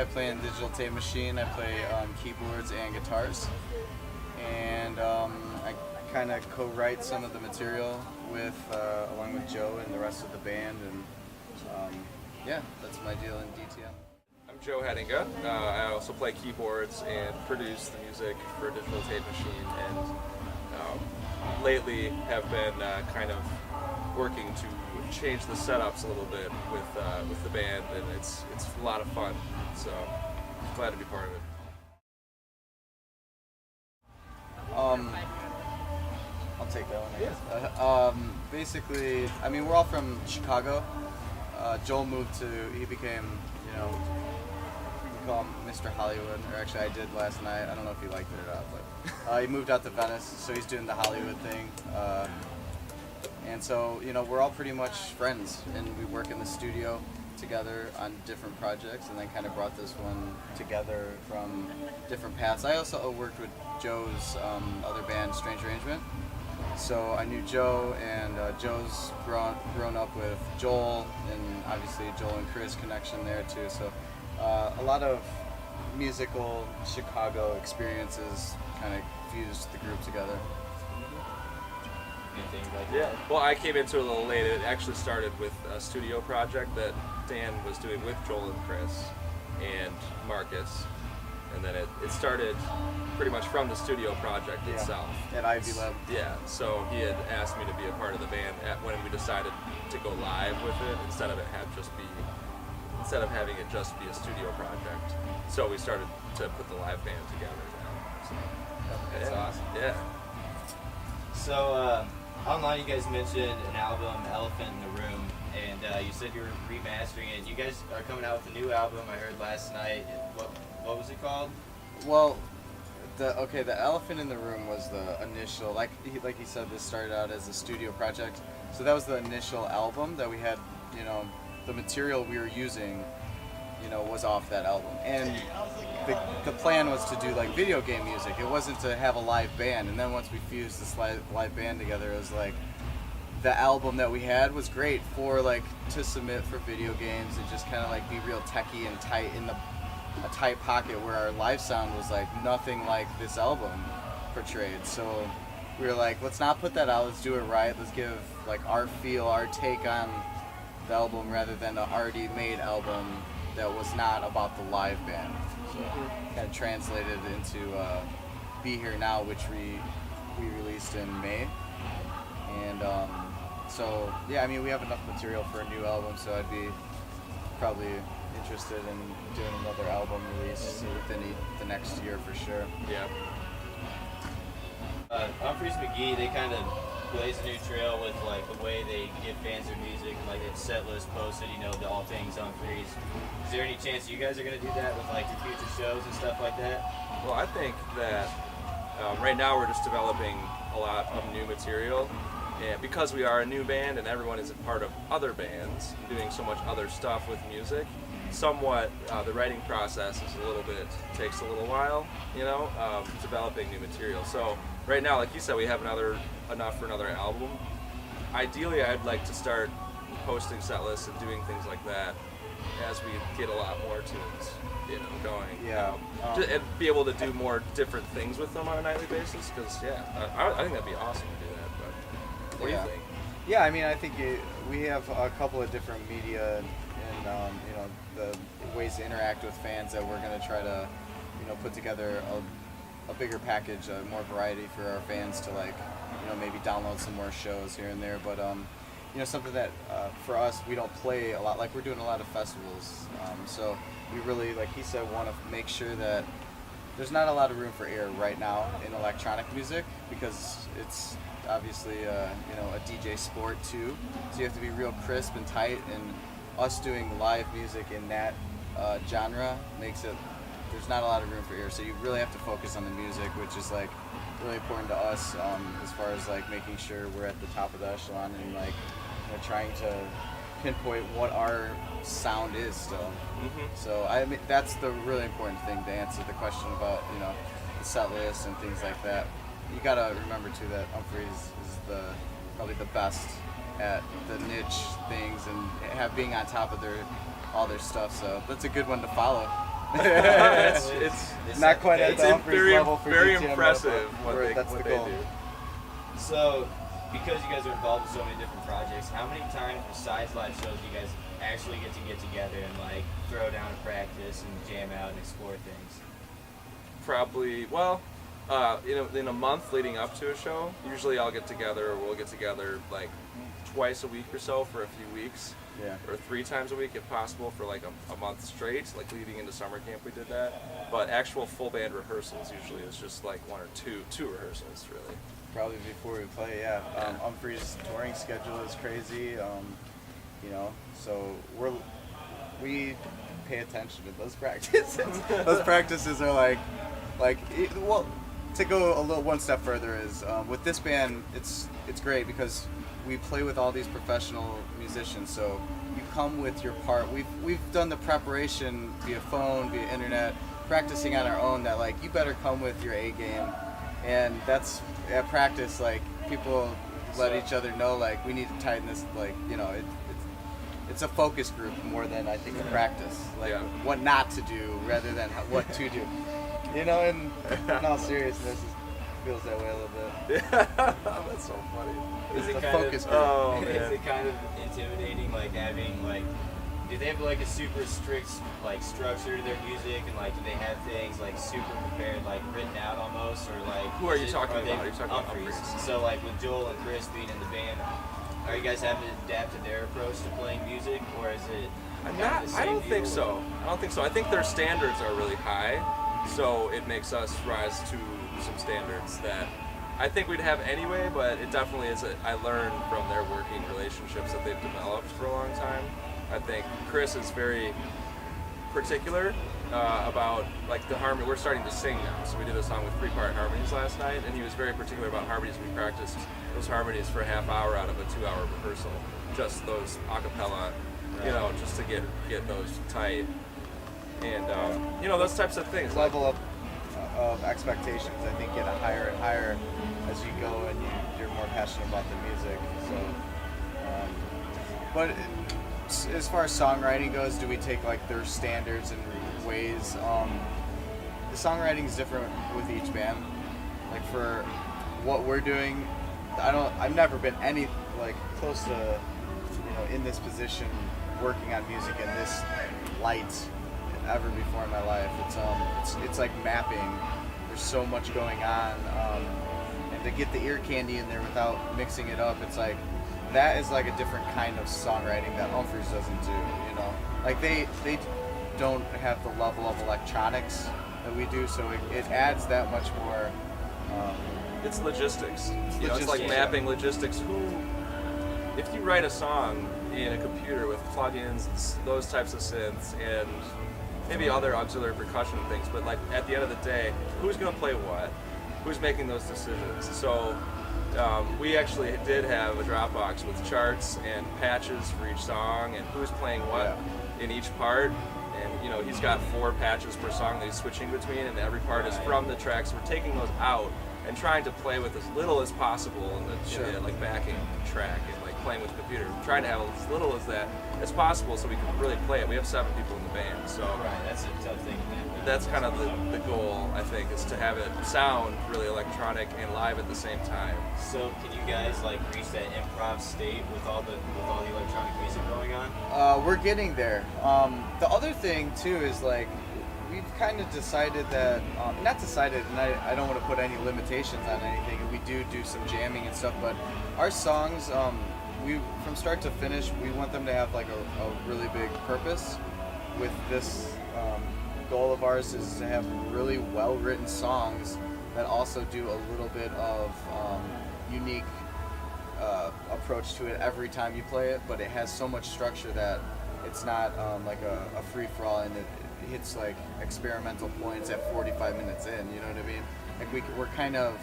I play in digital tape machine. I play keyboards and guitars, and I kind of co-write some of the material with along with Joe and the rest of the band, and yeah, that's my deal in DTM. I'm Joe Hettinga. I also play keyboards and produce the music for Digital Tape Machine, and lately have been kind of working to change the setups a little bit with the band, and it's a lot of fun. So glad to be part of it. I'll take that one, I guess. Basically, I mean, we're all from Chicago. Joel moved he became, you know, we can call him Mr. Hollywood, or actually I did last night. I don't know if he liked it or not, but he moved out to Venice, so he's doing the Hollywood thing. And so, you know, we're all pretty much friends, and we work in the studio together on different projects, and then kind of brought this one together from different paths. I also worked with Joe's other band, Strange Arrangement. So I knew Joe, and Joe's grown up with Joel, and obviously Joel and Chris connection there too. So a lot of musical Chicago experiences kind of fused the group together. Yeah. Well, I came into it a little late. It actually started with a studio project that Dan was doing with Joel and Chris and Marcus, and then it started pretty much from the studio project itself. At Ivy Lab. Yeah. So he had asked me to be a part of the band when we decided to go live with it instead of having it just be a studio project. So we started to put the live band together now. So, that's awesome. Yeah. So online you guys mentioned an album, Elephant in the Room, and you said you were remastering it. You guys are coming out with a new album, I heard last night. What was it called? Well, the Elephant in the Room was the initial, like he said, this started out as a studio project. So that was the initial album that we had, you know, the material we were using, you know, was off that album. And the plan was to do like video game music. It wasn't to have a live band. And then once we fused this live band together, it was like the album that we had was great for like to submit for video games and just kind of like be real techy and tight in a tight pocket, where our live sound was like nothing like this album portrayed. So we were like, let's not put that out, let's do it right, let's give like our feel, our take on the album rather than an already made album that was not about the live band. So kind of translated into Be Here Now, which we released in May. And so yeah, I mean, we have enough material for a new album, so I'd be probably interested in doing another album release within the next year for sure. Yeah. Humphreys McGee, they kind of blaze a new trail with like the way they give fans their music, and like it's set list posted, you know, the all things Humphreys. Is there any chance you guys are going to do that with like your future shows and stuff like that? Well, I think that right now we're just developing a lot of new material, and because we are a new band and everyone is a part of other bands doing so much other stuff with music, somewhat the writing process takes a little while, you know, developing new material. So right now, like you said, we have enough for another album. Ideally, I'd like to start posting set lists and doing things like that as we get a lot more tunes, you know, going. Yeah. And be able to do more different things with them on a nightly basis, because I think that'd be awesome to do that. But what do you think? Yeah, I mean, I think we have a couple of different media and you know, the ways to interact with fans that we're going to try to, you know, put together a bigger package, more variety for our fans to, like, you know, maybe download some more shows here and there. But you know, something that for us, we don't play a lot. Like, we're doing a lot of festivals, so we really, like he said, want to make sure that there's not a lot of room for error right now in electronic music, because it's obviously you know, a DJ sport too. So you have to be real crisp and tight, and us doing live music in that genre makes it, there's not a lot of room for error. So you really have to focus on the music, which is like really important to us, as far as like making sure we're at the top of the echelon and like, you know, trying to pinpoint what our sound is still. Mm-hmm. So I mean, that's the really important thing to answer the question about, you know, the set list and things like that. You gotta remember too that Humphreys is probably the best at the niche things and being on top of all their stuff. So that's a good one to follow. It's not quite at it's the Humphreys very, level for very DTM, impressive but that's what the they goal. do. So, because you guys are involved in so many different projects, how many times besides live shows do you guys actually get together and like throw down a practice and jam out and explore things? Probably, well, in a month leading up to a show, usually we'll get together like twice a week or so for a few weeks. Yeah. Or 3 times a week if possible for like a month straight, like leading into summer camp we did that. But actual full band rehearsals usually is just like 1 or 2 rehearsals really. Probably before we play, yeah. Humphrey's touring schedule is crazy, so we pay attention to those practices. Those practices are well, to go a little one step further is with this band, it's great because we play with all these professional musicians. So you come with your part. We've done the preparation via phone, via internet, practicing on our own. That like you better come with your A game, and that's at practice. Like people let each other know like we need to tighten this. Like it's a focus group more than I think a practice. Like what not to do rather than what to do. In all seriousness, it feels that way a little bit. Yeah, that's so funny. Is it the kind focus of, group. Oh, man. Is it kind of intimidating, like having like, do they have like a super strict like structure to their music, and like do they have things like super prepared, like written out almost, or like? Who are you talking are they about? Are you talking about Humphreys? Humphreys? So like with Joel and Chris being in the band, are you guys having to adapt to their approach to playing music, or is it? I don't think so. I think their standards are really high, so it makes us rise to some standards that I think we'd have anyway, but it definitely is. I learned from their working relationships that they've developed for a long time. I think Chris is very particular about like the harmony. We're starting to sing now, so we did a song with 3-part harmonies last night, and he was very particular about harmonies. We practiced those harmonies for a half hour out of a 2-hour rehearsal, just those a cappella, just to get those tight, and those types of things. Level of expectations, I think, get higher and higher as you go and you're more passionate about the music. So, but as far as songwriting goes, do we take like their standards and ways? The songwriting is different with each band. Like for what we're doing, I've never been close to in this position working on music in this light ever before in my life. It's like mapping. There's so much going on, and to get the ear candy in there without mixing it up, it's like that is like a different kind of songwriting that Humphreys doesn't do. Like they don't have the level of electronics that we do, so it adds that much more. It's logistics. It's like logistics, mapping logistics. If you write a song in a computer with plugins, those types of synths, and maybe other auxiliary percussion things, but like at the end of the day, who's going to play what? Who's making those decisions? So we actually did have a Dropbox with charts and patches for each song and who's playing what in each part. And he's got 4 patches per song that he's switching between, and every part is from the tracks. We're taking those out and trying to play with as little as possible in the like backing track and like playing with the computer. We're trying to have as little as that as possible so we can really play it. We have 7 people in the band, so that's a tough thing. That's kind of the goal, I think, is to have it sound really electronic and live at the same time. So can you guys like reach that improv state with all the electronic music going on? We're getting there. The other thing too is like we've kind of decided that not decided, and I don't want to put any limitations on anything. We do some jamming and stuff, but our songs, we from start to finish, we want them to have like a really big purpose. With this goal of ours is to have really well-written songs that also do a little bit of unique approach to it every time you play it, but it has so much structure that it's not like a free-for-all, and it hits like experimental points at 45 minutes in, you know what I mean? Like we're kind of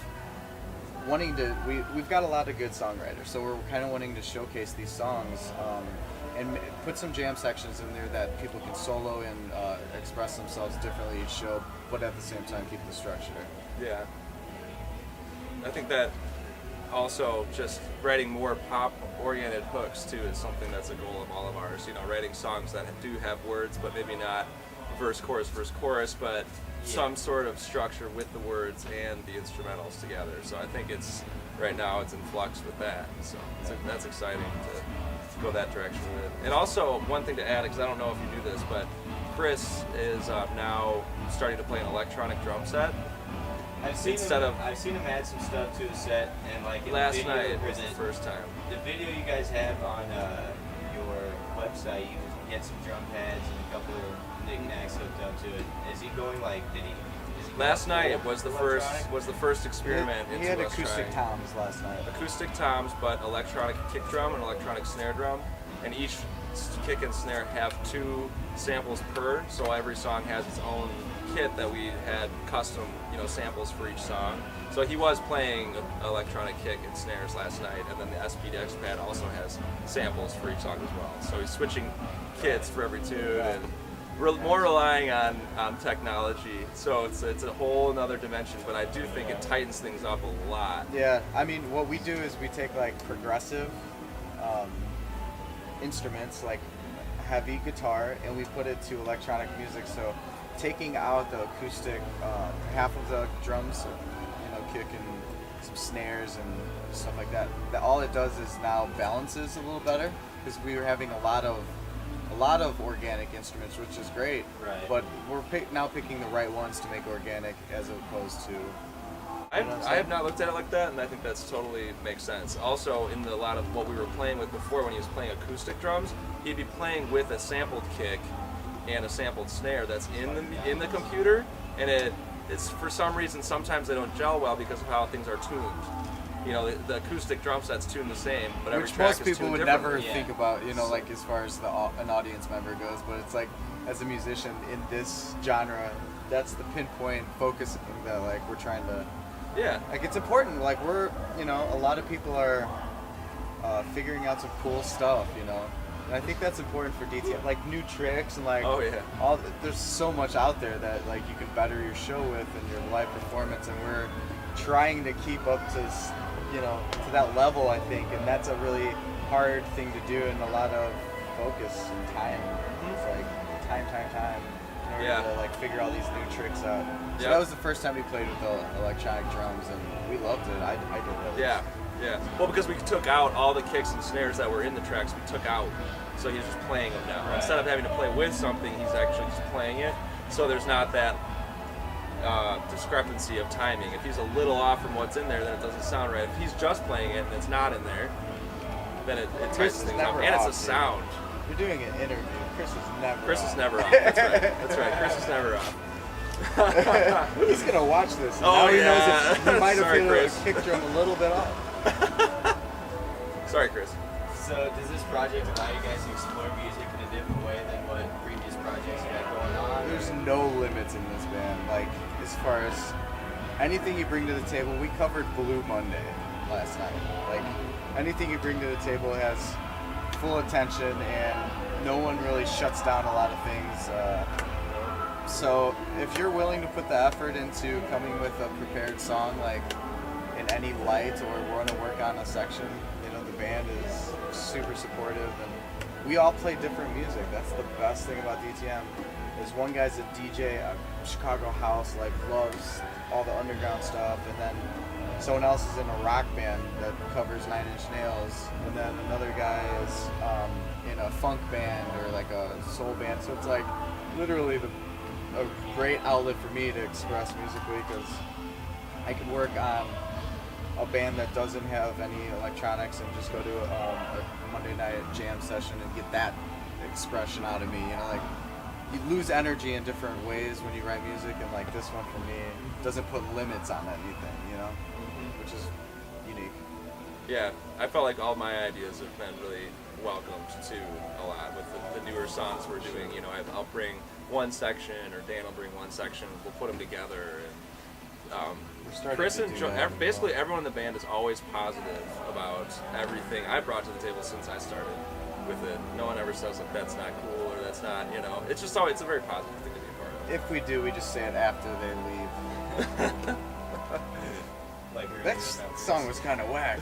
wanting to, we've got a lot of good songwriters, so we're kind of wanting to showcase these songs and put some jam sections in there that people can solo and express themselves differently each show, but at the same time keep the structure. Yeah. I think that also just writing more pop-oriented hooks too is something that's a goal of all of ours. Writing songs that do have words, but maybe not verse, chorus, but some sort of structure with the words and the instrumentals together. So I think right now it's in flux with that. So that's exciting to go that direction with it. And also, one thing to add, because I don't know if you knew this, but Chris is now starting to play an electronic drum set. I've seen him add some stuff to the set, and like in Last the video, night was the first time. The video you guys have on your website, you get some drum pads and a couple of knickknacks hooked up to it. Is he going like? Last night was the first experiment. He had acoustic toms last night. Acoustic toms, but electronic kick drum and electronic snare drum, and each kick and snare have 2 samples per. So every song has its own kit that we had custom, samples for each song. So he was playing electronic kick and snares last night, and then the SPDX pad also has samples for each song as well. So he's switching kits for every tune and more relying on technology. So it's a whole another dimension, but I do think it tightens things up a lot. Yeah, I mean, what we do is we take like progressive instruments, like heavy guitar, and we put it to electronic music. So taking out the acoustic, half of the drums, kick and some snares and stuff like that. All it does is now balances a little better, because we were having a lot of organic instruments, which is great. Right. But we're now picking the right ones to make organic, as opposed to. I have not looked at it like that, and I think that's totally makes sense. Also, in a lot of what we were playing with before, when he was playing acoustic drums, he'd be playing with a sampled kick and a sampled snare that's in the computer, and it's for some reason sometimes they don't gel well because of how things are tuned. The acoustic drum set's tuned the same, but every Which track most is people tuned would differently. never think about, like as far as an audience member goes. But it's like, as a musician in this genre, that's the pinpoint focus that like we're trying to. Yeah. Like it's important. Like we're, a lot of people are figuring out some cool stuff, And I think that's important for DTM, like new tricks and like there's so much out there that like you can better your show with and your live performance, and we're trying to keep up to to that level, I think, and that's a really hard thing to do, and a lot of focus and time. It's like time in order to like figure all these new tricks out. So that was the first time we played with the electronic drums, and we loved it. I did that. Yeah. Well, because we took out all the kicks and snares that were in the tracks, we took out. So he's just playing them now. Right. Instead of having to play with something, he's actually just playing it. So there's not that discrepancy of timing. If he's a little off from what's in there, then it doesn't sound right. If he's just playing it and it's not in there, then it tightens things up. And it's a sound. You're doing an interview. Chris is never off. That's right. Chris is never off. He's gonna watch this. And Oh, now he yeah. knows he might have Sorry, hit Chris. a kick drum a little bit off. Sorry, Chris. So does this project allow you guys to explore music in a different way than what previous projects you had going on? There's no limits in this band. Like, as far as anything you bring to the table, we covered Blue Monday last night. Like, anything you bring to the table has full attention, and no one really shuts down a lot of things. So if you're willing to put the effort into coming with a prepared song, like in any light, or want to work on a section, the band is super supportive, and we all play different music. That's the best thing about DTM. There's one guy's a DJ, a Chicago house, like loves all the underground stuff, and then someone else is in a rock band that covers Nine Inch Nails, and then another guy is in a funk band or like a soul band. So it's like literally a great outlet for me to express musically, because I can work on a band that doesn't have any electronics and just go to a Monday night jam session and get that expression out of me. Like you lose energy in different ways when you write music, and like this one for me doesn't put limits on anything, which is unique. Yeah, I felt like all my ideas have been really welcomed too a lot with the newer songs we're doing. I'll bring one section, or Dan will bring one section. We'll put them together, and Chris and basically everyone in the band is always positive about everything I brought to the table since I started with it. No one ever says that that's not cool or that's not. It's just always, it's a very positive thing to be a part of. If we do, we just say it after they leave. Like That song was kind of whack.